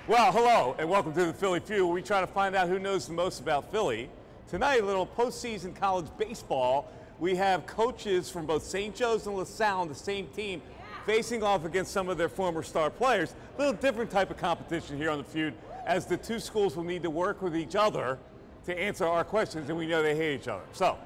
Well, hello, and welcome to the Philly Pheud, where we try to find out who knows the most about Philly. Tonight, a little postseason college baseball. We have coaches from both St. Joe's and LaSalle on the same team facing off against some of their former star players. A little different type of competition here on the Pheud, as the two schools will need to work with each other to answer our questions, and we know they hate each other. So,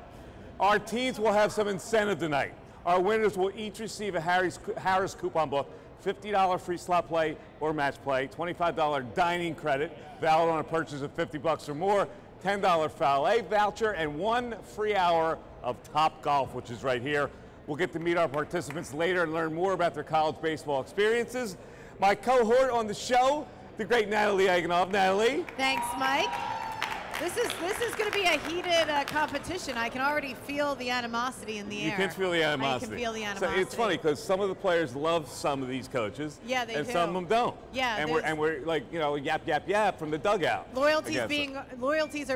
our teams will have some incentive tonight. Our winners will each receive a Harrah's coupon book, $50 free slot play or match play, $25 dining credit, valid on a purchase of $50 or more, $10 valet voucher, and 1 free hour of Top Golf, which is right here. We'll get to meet our participants later and learn more about their college baseball experiences. My cohort on the show, the great Natalie Egenolf. Natalie. Thanks, Mike. This is going to be a heated competition. I can already feel the animosity in the air. You can feel the animosity. I can feel the animosity. So it's funny because some of the players love some of these coaches. Yeah, they do. And some of them don't. Yeah, and we're like, you know, yap, yap, yap from the dugout. Loyalties are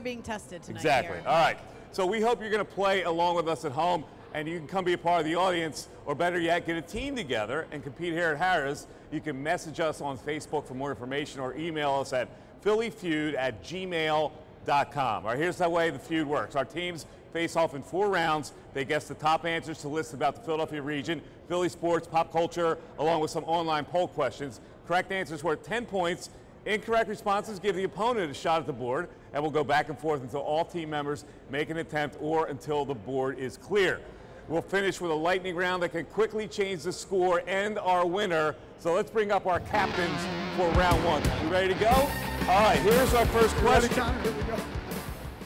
being tested tonight. Exactly. Here. All right. So we hope you're going to play along with us at home, and you can come be a part of the audience, or better yet, get a team together and compete here at Harrah's. You can message us on Facebook for more information, or email us at phillypheud@gmail.com. All right, here's the way the Pheud works. Our teams face off in 4 rounds. They guess the top answers to lists about the Philadelphia region, Philly sports, pop culture, along with some online poll questions. Correct answers worth 10 points. Incorrect responses give the opponent a shot at the board, and we'll go back and forth until all team members make an attempt or until the board is clear. We'll finish with a lightning round that can quickly change the score and our winner. So let's bring up our captains for round 1. You ready to go? All right, here's our first question.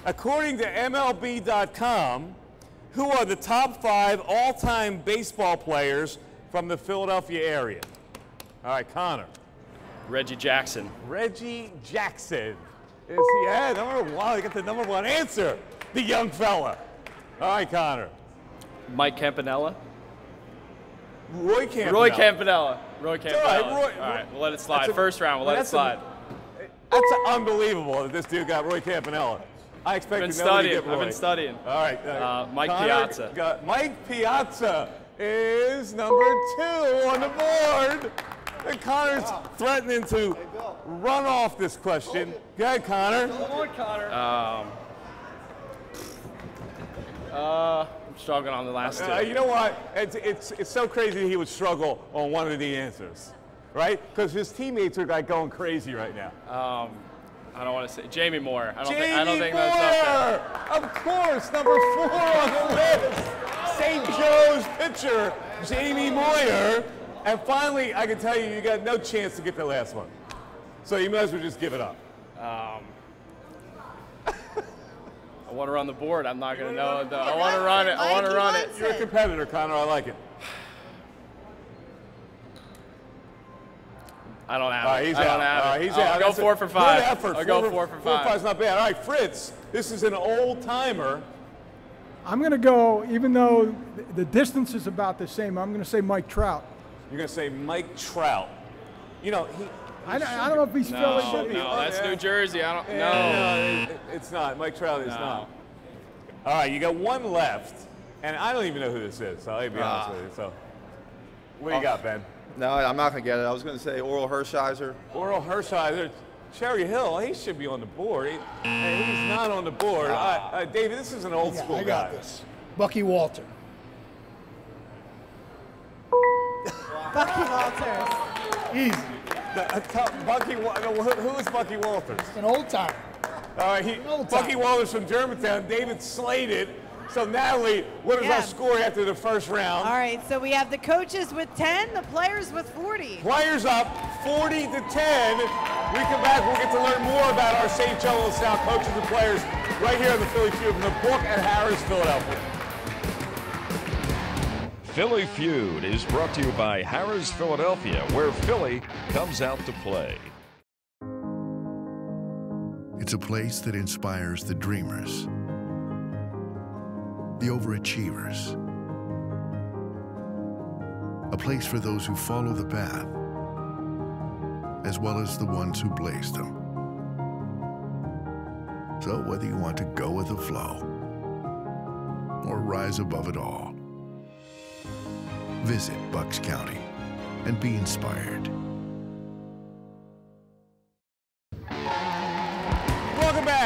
According to MLB.com, who are the top 5 all-time baseball players from the Philadelphia area? All right, Connor. Reggie Jackson. Reggie Jackson. Is he? Yeah, wow, you got the #1 answer. The young fella. All right, Connor. Mike Campanella. Roy Campanella. Roy Campanella. Roy Campanella. All right, we'll let it slide. First round, we'll let it slide. That's unbelievable that this dude got Roy Campanella. I expected nobody to get Roy. I've been studying. All right. Mike Connor Piazza. Mike Piazza is #2 on the board. And Connor's threatening to run off this question. Go ahead, Connor. Come on, Connor. I'm struggling on the last 2. You know what? It's so crazy he would struggle on one of the answers, right? Because his teammates are like going crazy right now. I don't want to say Jamie Moore. I don't think Moore! that's up there. Of course, #4 on the list. St. Joe's pitcher, Jamie Moyer. And finally, I can tell you, you got no chance to get the last one. So you might as well just give it up. I want to run the board. I'm not going to know. I want to run it. I want to run it. You're a competitor, Connor. I like it. I don't have it. He's I don't out. have it. He's out. I'll go 4 for 5. Good effort. I'll go 4 for 5. 4 for 5 is not bad. All right, Fritz, this is an old timer. I'm going to go, even though the distance is about the same, I'm going to say Mike Trout. You're going to say Mike Trout. You know, I don't know if he's Philly. No, that's New Jersey. I don't No, it's not. Mike Trout is not. All right, you got 1 left, and I don't even know who this is, so I'll be honest with you. So, what do you got, Ben? No, I'm not going to get it. I was going to say Oral Hershiser. Oral Hershiser. Cherry Hill, he should be on the board. He's not on the board. David, this is an old school guy. I got this. Bucky Walter. Bucky Walters. Easy. Who is Bucky Walters? An old timer. All right, Bucky Walters from Germantown. David slated. So Natalie, what is our score after the first round? All right, so we have the coaches with 10, the players with 40. Players up 40 to 10. We come back, we'll get to learn more about our St. Joe and LaSalle coaches and players right here on the Philly Pheud from the book at Harrah's, Philadelphia. Philly Pheud is brought to you by Harrah's Philadelphia, where Philly comes out to play. It's a place that inspires the dreamers, the overachievers. A place for those who follow the path, as well as the ones who blaze them. So whether you want to go with the flow or rise above it all, visit Bucks County and be inspired.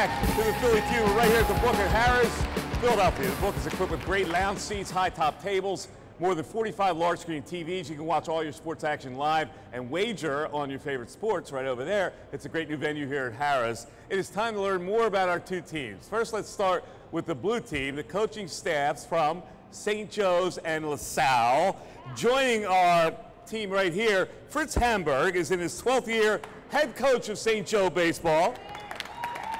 back to the Philly Feud. We're right here at the book at Harrah's, Philadelphia. The book is equipped with great lounge seats, high top tables, more than 45 large screen TVs. You can watch all your sports action live and wager on your favorite sports right over there. It's a great new venue here at Harrah's. It is time to learn more about our two teams. First, let's start with the blue team, the coaching staffs from St. Joe's and LaSalle. Joining our team right here, Fritz Hamburg is in his 12th year, head coach of St. Joe baseball.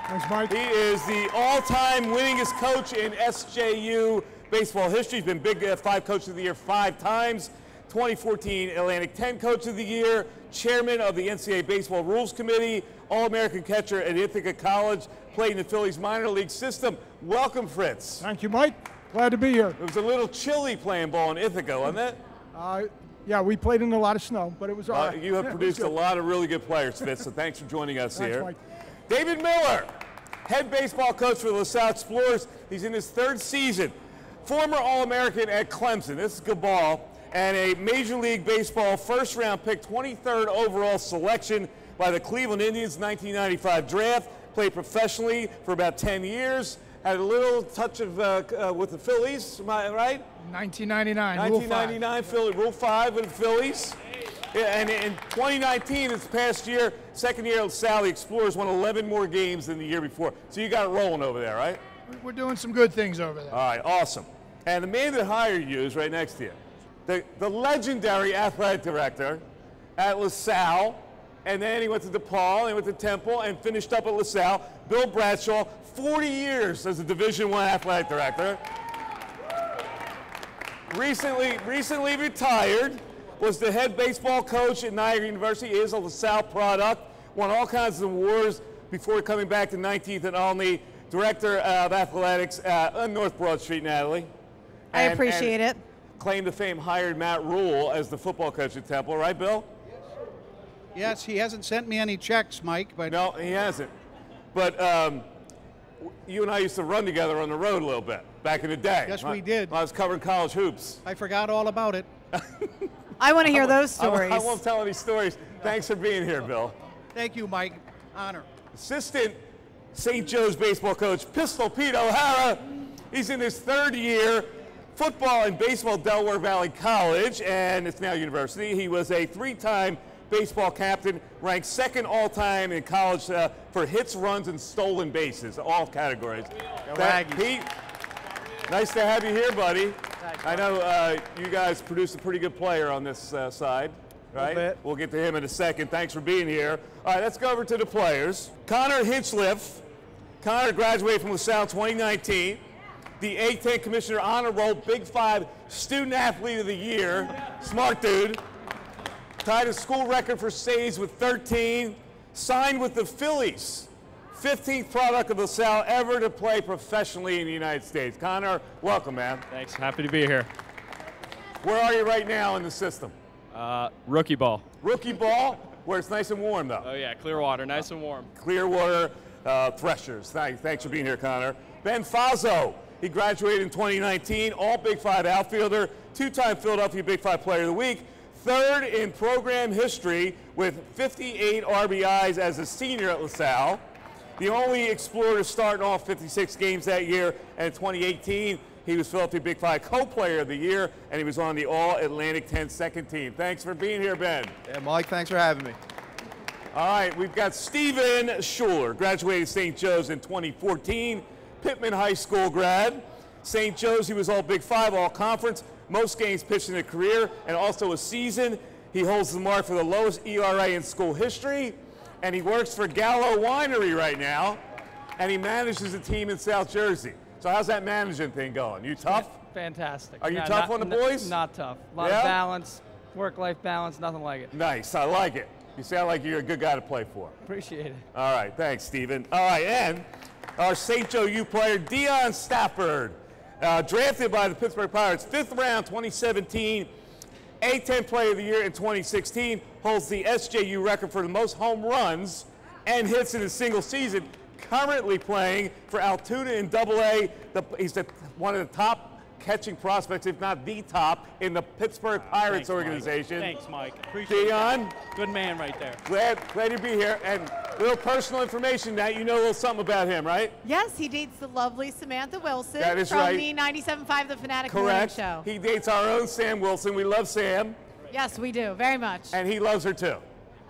Thanks, Mike. He is the all-time winningest coach in SJU baseball history. He's been Big 5 Coach of the Year 5 times, 2014 Atlantic 10 Coach of the Year, chairman of the NCAA Baseball Rules Committee, All-American catcher at Ithaca College, played in the Phillies minor league system. Welcome, Fritz. Thank you, Mike. Glad to be here. It was a little chilly playing ball in Ithaca, wasn't it? Yeah, we played in a lot of snow, but it was all right. You have produced a lot of really good players, Fritz, so thanks for joining us Thanks, here. Mike. David Miller, head baseball coach for the LaSalle Explorers. He's in his 3rd season. Former All-American at Clemson, this is good ball, and a Major League Baseball first-round pick, 23rd overall selection by the Cleveland Indians 1995 draft. Played professionally for about 10 years. Had a little touch of with the Phillies, am I right? 1999. 1999, Philly, Rule 5 with the Phillies. Yeah, and in 2019, this past year, second year at LaSalle, the Explorers won 11 more games than the year before. So you got it rolling over there, right? We're doing some good things over there. All right, awesome. And the man that hired you is right next to you. The legendary athletic director at LaSalle, and then he went to DePaul, and he went to Temple, and finished up at LaSalle. Bill Bradshaw, 40 years as a Division I athletic director. Recently retired, was the head baseball coach at Niagara University, is a LaSalle product, won all kinds of awards before coming back to 19th and Olney, director of athletics on North Broad Street, Natalie. I appreciate it. Claim to fame hired Matt Rule as the football coach at Temple, right, Bill? Yes, he hasn't sent me any checks, Mike. But no, he hasn't. But you and I used to run together on the road a little bit back in the day. Yes, we did. I was covering college hoops. I forgot all about it. I want to hear those stories. I won't tell any stories. Thanks for being here, Bill. Thank you, Mike. Honor. Assistant St. Joe's baseball coach, Pistol Pete O'Hara. He's in his 3rd year. Football and baseball, Delaware Valley College, and it's now university. He was a 3-time baseball captain, ranked 2nd all-time in college for hits, runs, and stolen bases, all categories. Pete, nice to have you here, buddy. I know you guys produced a pretty good player on this side, right? We'll get to him in a second. Thanks for being here. All right, let's go over to the players. Connor Hinchliff. Connor graduated from LaSalle 2019. The A-10 Commissioner Honor Roll, Big 5 Student Athlete of the Year. Smart dude. Tied a school record for saves with 13. Signed with the Phillies. 15th product of LaSalle ever to play professionally in the United States. Connor, welcome, man. Thanks. Happy to be here. Where are you right now in the system? Rookie ball. Rookie ball, where it's nice and warm, though. Oh, yeah. Clear water. Nice and warm. Clearwater Threshers. Thanks for being here, Connor. Ben Fazo. He graduated in 2019, all Big 5 outfielder, 2-time Philadelphia Big 5 Player of the Week, 3rd in program history with 58 RBIs as a senior at LaSalle. The only Explorer to start in all 56 games that year, and in 2018, he was Philadelphia Big 5 Co-Player of the Year, and he was on the All-Atlantic 10 second team. Thanks for being here, Ben. Yeah, Mike, thanks for having me. All right, we've got Steven Schuler, graduated St. Joe's in 2014, Pittman High School grad. St. Joe's, he was all Big 5, all conference, most games pitched in a career, and also a season. He holds the mark for the lowest ERA in school history, and he works for Gallo Winery right now, and he manages a team in South Jersey. So how's that managing thing going? You tough? Fantastic. Are you tough on the boys? Not tough. A lot of balance, work-life balance, nothing like it. Nice, I like it. You sound like you're a good guy to play for. Appreciate it. All right, thanks, Steven. All right, and our St. Joe U player, Dion Stafford, drafted by the Pittsburgh Pirates, 5th round, 2017, A-10 Player of the Year in 2016, holds the SJU record for the most home runs and hits in a single season, currently playing for Altoona in AA. He's one of the top catching prospects, if not the top, in the Pittsburgh Pirates organization. Thanks, Mike. Appreciate it. Dion. Good man right there. Glad to be here. And Little personal information, Nat. You know a little something about him, right? Yes, he dates the lovely Samantha Wilson That is from right. the 97.5 The Fanatic Morning Correct. Show. He dates our own Sam Wilson. We love Sam. Yes, we do, very much. And he loves her too.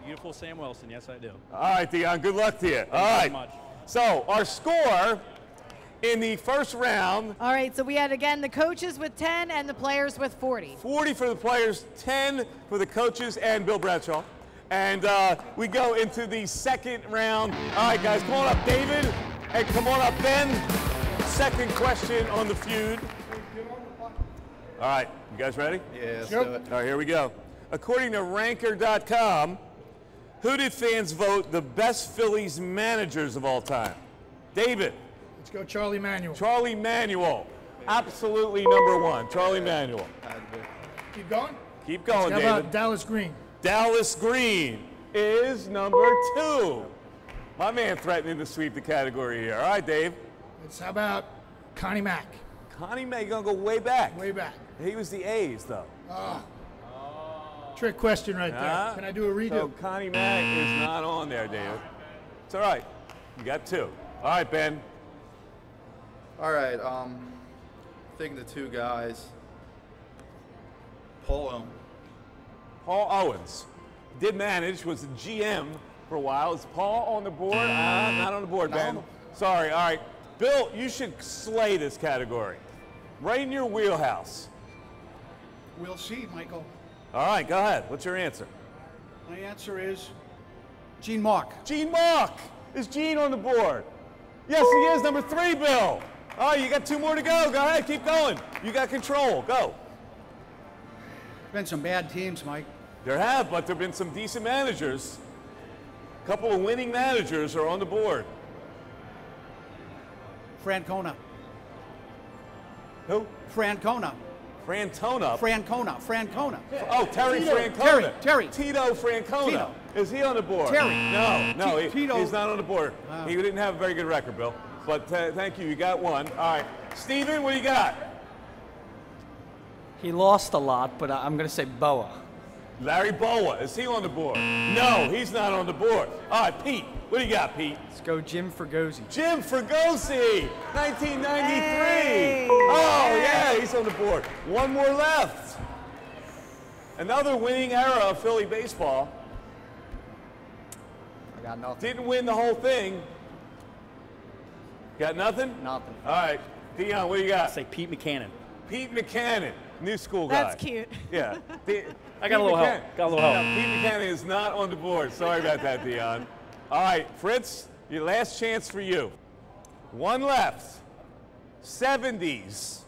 Beautiful Sam Wilson, yes I do. All right, Dion, good luck to you. Thank All you right. very much. So our score in the first round. All right, so we had, again, the coaches with 10 and the players with 40. 40 for the players, 10 for the coaches and Bill Bradshaw. And we go into the second round. All right, guys, come on up, David. And come on up, Ben. Second question on the feud. All right, you guys ready? Yeah, let's Yep. do it. All right, here we go. According to Ranker.com, who did fans vote the best Phillies managers of all time? David. Let's go Charlie Manuel. Charlie Manuel. Absolutely number one. Charlie Manuel. Keep going. Keep going, How David. about Dallas Green? Dallas Green is number 2. My man threatening to sweep the category here. All right, Dave. How about Connie Mack? Connie Mack, you're going to go way back. Way back. He was the A's, though. Trick question right there. Can I do a redo? So Connie Mack is not on there, David. It's all right. You got 2. All right, Ben. All right, I think the 2 guys, Paul Owen. Paul Owens. Did manage, was the GM for a while. Is Paul on the board? Not on the board, Ben. Sorry, all right. Bill, you should slay this category. Right in your wheelhouse. We'll see, Michael. All right, go ahead. What's your answer? My answer is Gene Mark. Gene Mark. Is Gene on the board? Yes, he is. Number 3, Bill. All right, you got 2 more to go. Go ahead, keep going. You got control. Go. Been some bad teams, Mike. There have, but there have been some decent managers. A couple of winning managers are on the board. Francona. Who? Francona. Frantona. Francona. Oh, Terry Tito. Francona. Terry. Tito Francona. Tito. Is he on the board? Terry. No, Tito. he's not on the board. Wow. He didn't have a very good record, Bill. But thank you. You got 1. All right. Steven, what do you got? He lost a lot, but I'm going to say Boa. Larry Boa. Is he on the board? No, he's not on the board. All right, Pete. What do you got, Pete? Let's go Jim Fregosi. Jim Fregosi, 1993. Hey. Oh, yeah, he's on the board. 1 more left. Another winning era of Philly baseball. I got nothing. Didn't win the whole thing. Got nothing? Nothing. All right, Dion, what do you got? Say Pete McCannon. Pete McCannon, new school guy. That's cute. Yeah. I got a little help. Got a little help. Pete McCannon is not on the board. Sorry about that, Dion. All right, Fritz, your last chance for you. 1 left. 70s.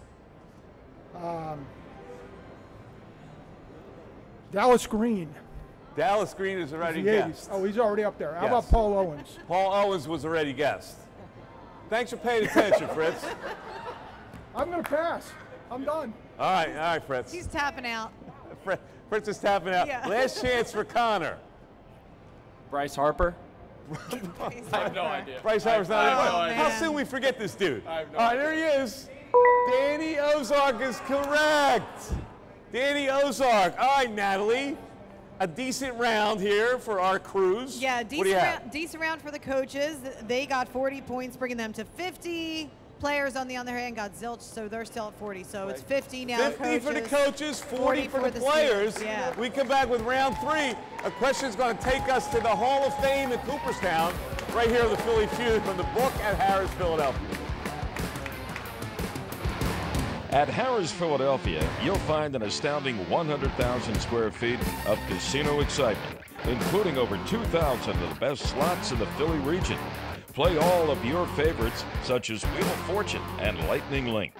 Dallas Green. Dallas Green is already The 80s. guessed. Oh, he's already up there. How Yes. about Paul Owens? Paul Owens was already guessed. Thanks for paying attention, Fritz. I'm going to pass. I'm done. All right, Fritz. He's tapping out. Fritz is tapping out. Yeah. Last chance for Connor. Bryce Harper. I have no idea. Bryce Harper's not I have in. no idea. How soon we forget this dude? I have no All right, there he is. Danny Ozark is correct. Danny Ozark. All right, Natalie. A decent round here for our crews. Yeah, What do you have? decent round for the coaches. They got 40 points, bringing them to 50. Players on the other hand got zilch, so they're still at 40. So it's 50 now. 50 for the coaches, 40 for the players. students. Yeah. We come back with round 3. A question is going to take us to the Hall of Fame in Cooperstown, right here in the Philly Feud from the book at Harrah's, Philadelphia. At Harrah's Philadelphia, you'll find an astounding 100,000 square feet of casino excitement, including over 2,000 of the best slots in the Philly region. Play all of your favorites, such as Wheel of Fortune and Lightning Link.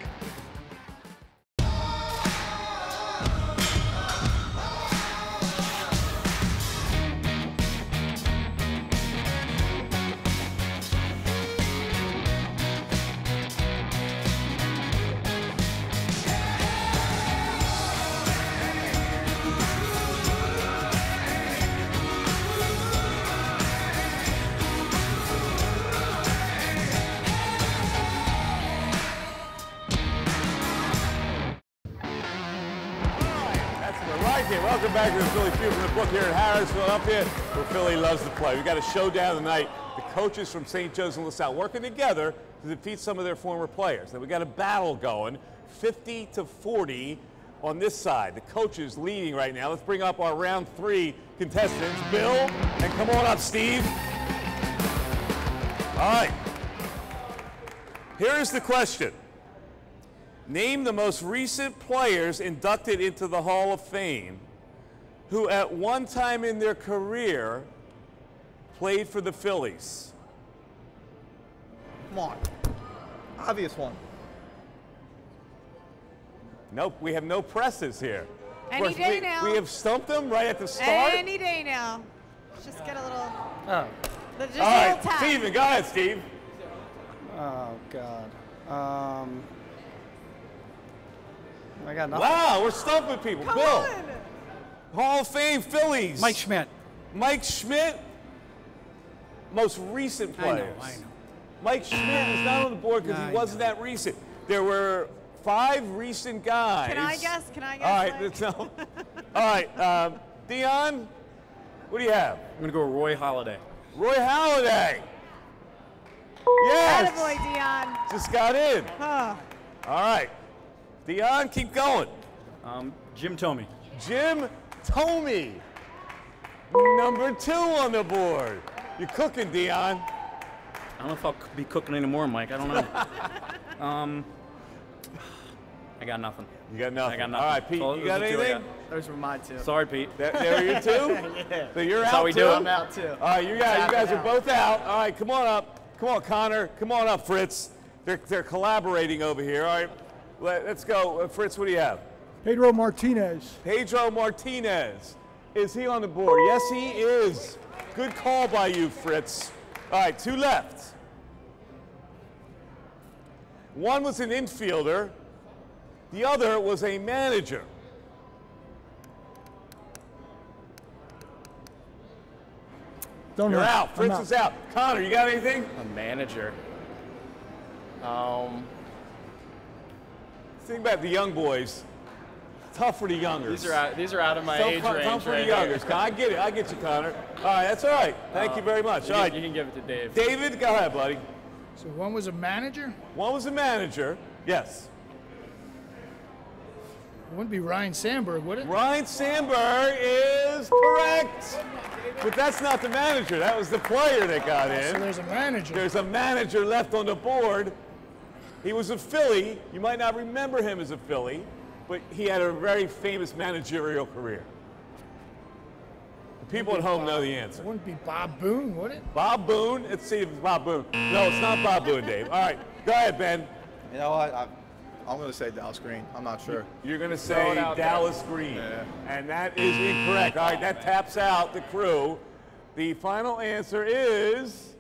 Welcome back to the Philly Feud from the book here at Harrah's, Philadelphia, where Philly loves to play. We've got a showdown tonight. The coaches from St. Joe's and LaSalle working together to defeat some of their former players. Now we've got a battle going, 50-40 on this side. The coaches leading right now. Let's bring up our round 3 contestants, Bill, and come on up, Steve. All right. Here is the question. Name the most recent players inducted into the Hall of Fame who at one time in their career played for the Phillies. Come on. Obvious one. Nope, we have no presses here. Any day now. We have stumped them right at the start. Any day now. Let's just get a little. Oh. Just All a right, little tap. Steven, go ahead, Steve. Oh, God. I got nothing. Wow, we're stumping people. Come Bill. on. Hall of Fame Phillies. Mike Schmidt. Mike Schmidt. Most recent players. I know. Mike Schmidt is not on the board because he wasn't that recent. There were 5 recent guys. Can I guess? All right, no. All right, Dion, what do you have? I'm going to go Roy Halladay. Roy Halladay. Yes. Attaboy, Dion. Just got in. Huh. All right. Dion, keep going. Jim Thome. Jim Thome. Number 2 on the board. You're cooking, Dion. I don't know if I'll be cooking anymore, Mike. I don't know. I got nothing. You got nothing. I got nothing. All right, Pete, So you got anything? Those were mine too. Sorry, Pete. There are you 2? Yeah. So you're That's out how we too? do it. I'm out too. All right, you guys are both out. All right, come on up. Come on, Connor. Come on up, Fritz. They're collaborating over here. All right, let's go. Fritz, what do you have? Pedro Martinez. Pedro Martinez. Is he on the board? Yes, he is. Good call by you, Fritz. All right, 2 left. One was an infielder. The other was a manager. Don't You're know. out. I'm Fritz is out. Connor, you got anything? A manager. Think about the young boys. Tough for the youngers. These are out of my age range. Tough for the right youngers. here. I get it. I get you, Connor. All right, that's all right. Thank you very much. All right. You can give it to Dave. David, go ahead, buddy. So one was a manager? One was a manager. Yes. It wouldn't be Ryan Sandberg, would it? Ryan Sandberg is correct. But that's not the manager. That was the player that got in. So there's a manager. There's a manager left on the board. He was a Philly. You might not remember him as a Philly, but he had a very famous managerial career. The people at home know the answer. It wouldn't be Bob Boone, would it? Bob Boone. Let's see if it's Bob Boone. No, it's not Bob Boone, Dave. All right, go ahead, Ben. You know what? I'm going to say Dallas Green. I'm not sure. You're going to say Dallas Green. Yeah. And that is incorrect. All right, that taps out the crew. The final answer is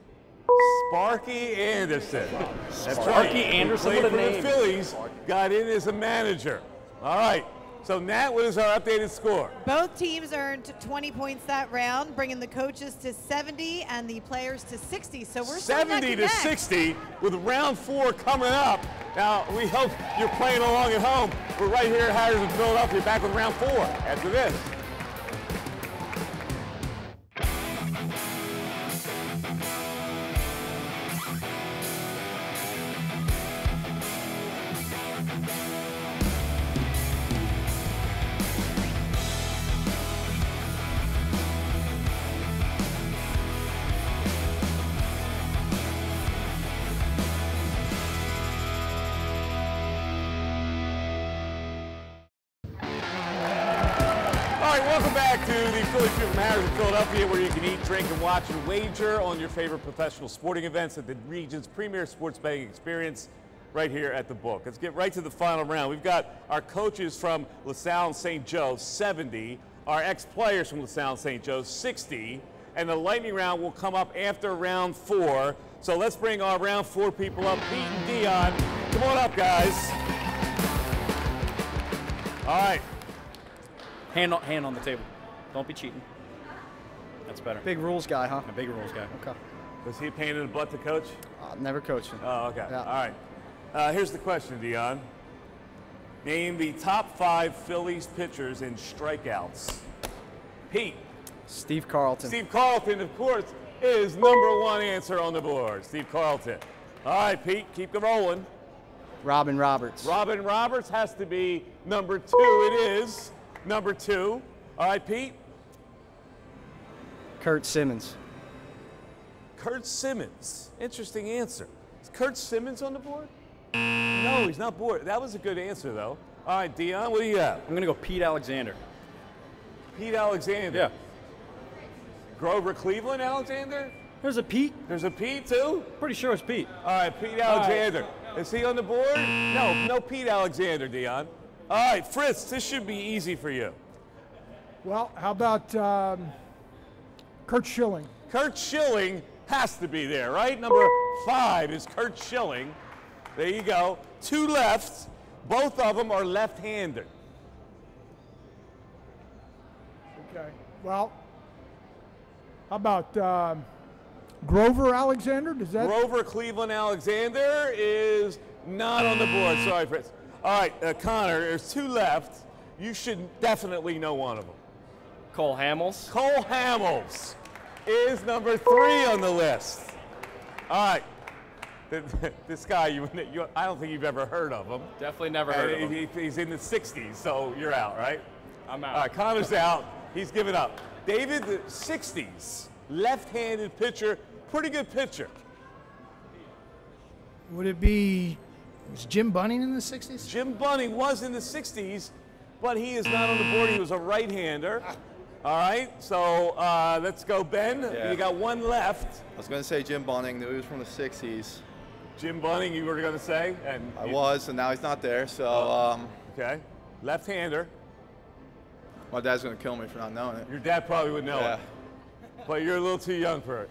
Sparky Anderson. That's right. Sparky Anderson, Played what a for the name. Phillies, got in as a manager. All right. So Nat, what is our updated score? Both teams earned 20 points that round, bringing the coaches to 70 and the players to 60. So we're 70 to 60 with round 4 coming up. Now, we hope you're playing along at home. We're right here at Harrah's in Philadelphia, back with round 4 after this. Welcome back to the Philly Feud from Harrah's in Philadelphia, where you can eat, drink, and watch and wager on your favorite professional sporting events at the region's premier sports betting experience right here at the book. Let's get right to the final round. We've got our coaches from LaSalle and St. Joe, 70, our ex-players from LaSalle and St. Joe, 60, and the lightning round will come up after round 4. So let's bring our round 4 people up. Pete and Dion, come on up, guys. All right. Hand on the table. Don't be cheating. That's better. Big rules guy, huh? A big rules guy. Okay. Was he a pain in the butt to coach? Never coached him. Oh, okay. Yeah. All right. Here's the question, Dion. Name the top 5 Phillies pitchers in strikeouts. Pete. Steve Carlton. Steve Carlton, of course, is #1 answer on the board. Steve Carlton. All right, Pete, keep it rolling. Robin Roberts. Robin Roberts has to be #2. It is #2. All right, Pete. Kurt Simmons. Kurt Simmons. Interesting answer. Is Kurt Simmons on the board? No, he's not bored. That was a good answer, though. All right, Dion, what do you have? I'm going to go Pete Alexander. Pete Alexander. Yeah. Grover Cleveland Alexander? There's a Pete. There's a Pete, too? Pretty sure it's Pete. All right, Pete Alexander. Is he on the board? No Pete Alexander, Dion. All right, Fritz, this should be easy for you. Well, how about Kurt Schilling? Kurt Schilling has to be there, right? #5 is Kurt Schilling. There you go. 2 left. Both of them are left-handed. Okay. Well, how about Grover Alexander? Does that? Grover Cleveland Alexander is not on the board. Sorry, Fritz. All right, Connor, there's 2 left. You should definitely know one of them. Cole Hamels. Cole Hamels is #3 on the list. All right. This guy, I don't think you've ever heard of him. Definitely never heard of him. He's in the 60s, so you're out, right? I'm out. All right, Connor's out. He's given up. David, the 60s, left-handed pitcher, pretty good pitcher. Would it be, was Jim Bunning in the 60s? Jim Bunning was in the 60s, but he is not on the board. He was a right-hander. All right, so let's go, Ben. Yeah. You got 1 left. I was going to say Jim Bunning. He was from the 60s. Jim Bunning, you were going to say? And I was, and now he's not there, so. Okay, left-hander. My dad's going to kill me for not knowing it. Your dad probably would know Yeah. it, but you're a little too young for it.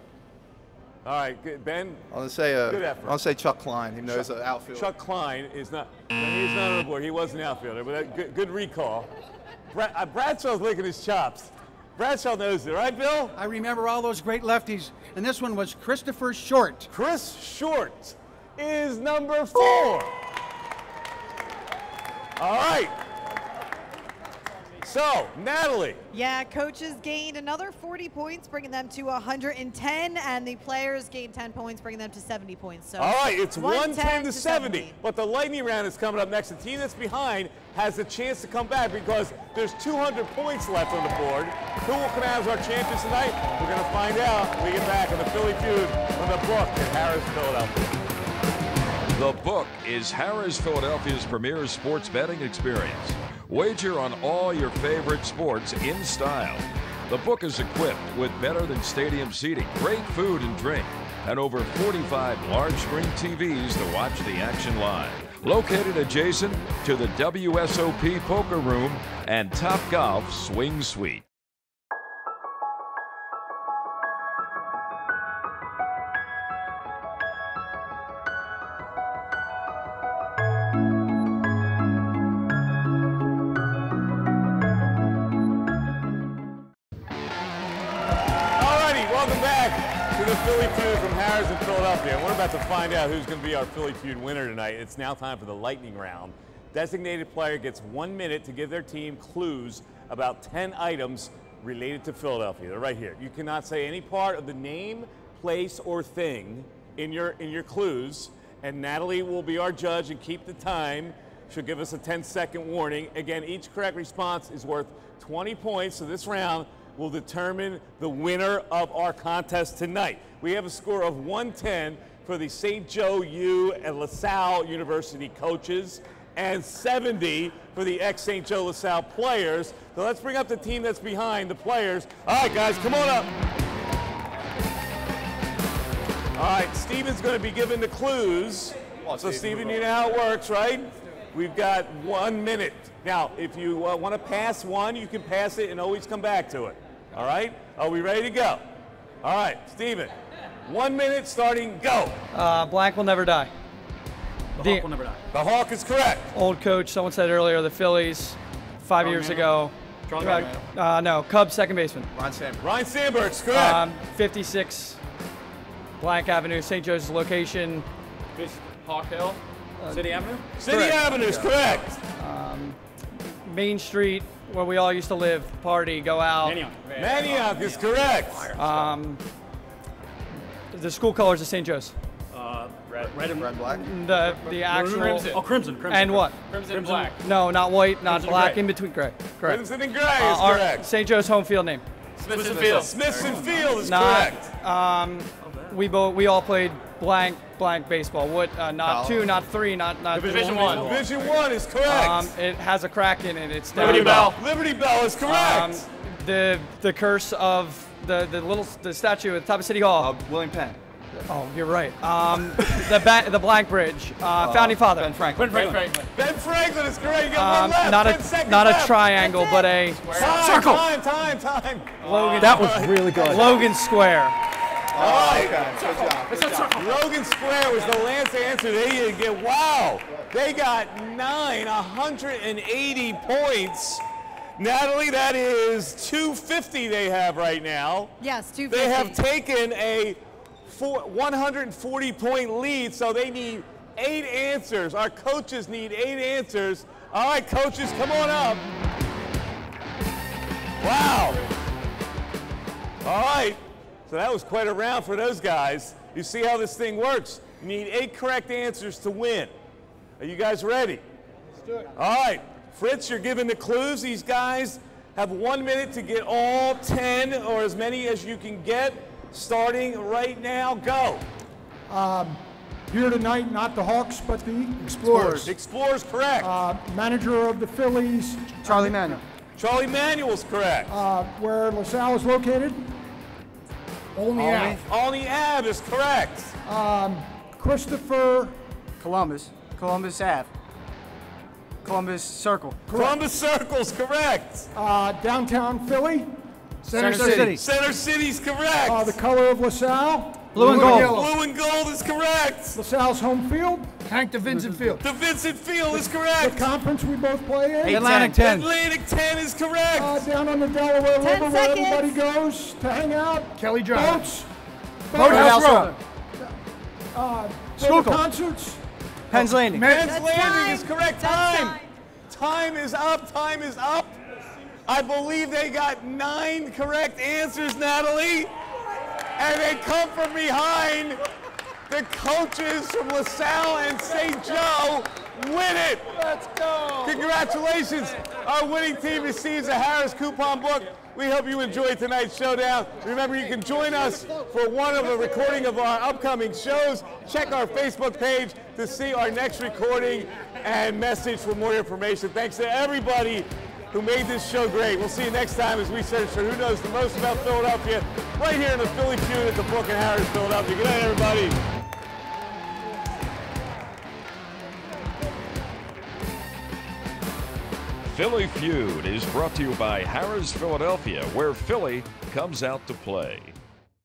All right, good. Ben. I'm going to say good effort. I'll say Chuck Klein. He knows the outfield. Chuck Klein is not. He's not on the board. He was an outfielder, but good recall. Bradshaw's licking his chops. Bradshaw knows it, right, Bill? I remember all those great lefties, and this one was Christopher Short. Chris Short is #4. All right. So, Natalie. Yeah, coaches gained another 40 points, bringing them to 110, and the players gained 10 points, bringing them to 70 points. So all right, it's 110 to 70. 70. But the lightning round is coming up next. The team that's behind has a chance to come back because there's 200 points left on the board. Who will come out as our champions tonight? We're going to find out when we get back on the Philly Feud on the book in Harrah's, Philadelphia. The Book is Harrah's, Philadelphia's premier sports betting experience. Wager on all your favorite sports in style. The Book is equipped with better than stadium seating, great food and drink, and over 45 large screen TVs to watch the action live. Located adjacent to the WSOP Poker Room and Top Golf Swing Suite. Welcome back to the Philly Feud from Harrah's in Philadelphia. And we're about to find out who's going to be our Philly Feud winner tonight. It's now time for the lightning round. Designated player gets 1 minute to give their team clues about 10 items related to Philadelphia. They're right here. You cannot say any part of the name, place, or thing in your clues. And Natalie will be our judge and keep the time. She'll give us a 10-second warning. Again, each correct response is worth 20 points. So this round will determine the winner of our contest tonight. We have a score of 110 for the SJU and LaSalle University coaches and 70 for the ex-St. Joe LaSalle players. So let's bring up the team that's behind the players. All right, guys, come on up. All right, Steven's going to be given the clues. So, Steven, you know how it works, right? We've got 1 minute. Now, if you want to pass one, you can pass it and always come back to it. All right? Are we ready to go? All right, Steven. 1 minute starting, go. Blank will never die. The Hawk will never die. The Hawk is correct. Old coach, someone said earlier, the Phillies, 5 years ago. No, Cubs second baseman. Ryne Sandberg. RYNE Sandberg's correct. 56 Blank Avenue, St. Joe's location. Hawk Hill. City Avenue? City Avenue is correct. Main Street, where we all used to live, party, go out. Manioc is correct. The school colors of St. Joe's. Red and black. The actual. Crimson. Oh, crimson. And what? Crimson and black. No, not white, not Crimson black. gray. In between gray. Correct. Crimson and gray is correct. St. Joe's home field name. Smithson Field. Smithson Field is Not. correct. We all played blank baseball. What? Not 2, not 3, not Division 1. Division 1 is correct. It has a crack in it. It's down. Liberty Bell. Liberty Bell is correct. The curse of the statue at the top of City Hall. William Penn. Oh, you're right. The blank bridge. Founding Father. Ben Franklin. Ben Franklin is correct. You got one left. 10 seconds not left. a triangle, but a circle. Time. Logan. That was really good. Logan Square. All right. Okay. Good job. Logan Square was the last answer they didn't get. Wow. They got 180 points. Natalie, that is 250 they have right now. Yes, 250. They have taken a 140-point lead, so they need 8 answers. Our coaches need 8 answers. All right, coaches, come on up. Wow. All right. So that was quite a round for those guys. You see how this thing works. You need 8 correct answers to win. Are you guys ready? Let's do it. All right. Fritz, you're giving the clues. These guys have 1 minute to get all 10 or as many as you can get. Starting right now, go. Here tonight, not the Hawks, but the Explorers. Explorers, correct. Manager of the Phillies, Charlie Manuel. Charlie Manuel's correct. where LaSalle is located. Olney Ave. Olney Ave is correct. Christopher. Columbus Ave. Columbus Circle. Columbus Circle's correct. Downtown Philly. Center City. Center City's correct. The color of LaSalle. Blue and gold. Blue and gold is correct. LaSalle's home field. Hank DeVincent Field. DeVincent Field is The correct. conference we both play in. Atlantic 10. Atlantic 10 is correct. Down on the Delaware 10 River where seconds. everybody goes to hang out. Kelly Drive. Boats. Boathouse Road. Go to concerts. Penn's Landing. Man's That's Landing time. is correct. That's Time. Time is up. Time is up. I believe they got 9 correct answers, Natalie. And they come from behind. The coaches from LaSalle and St. Joe win it. Let's go. Congratulations. Our winning team receives a Harrah's coupon book. We hope you enjoyed tonight's showdown. Remember, you can join us for one of a recording of our upcoming shows. Check our Facebook page to see our next recording and message for more information. Thanks to everybody who made this show great. We'll see you next time as we search for who knows the most about Philadelphia right here in the Philly Pheud at the Book in Harrah's, Philadelphia. Good night, everybody. Philly Pheud is brought to you by Harrah's Philadelphia, where Philly comes out to play.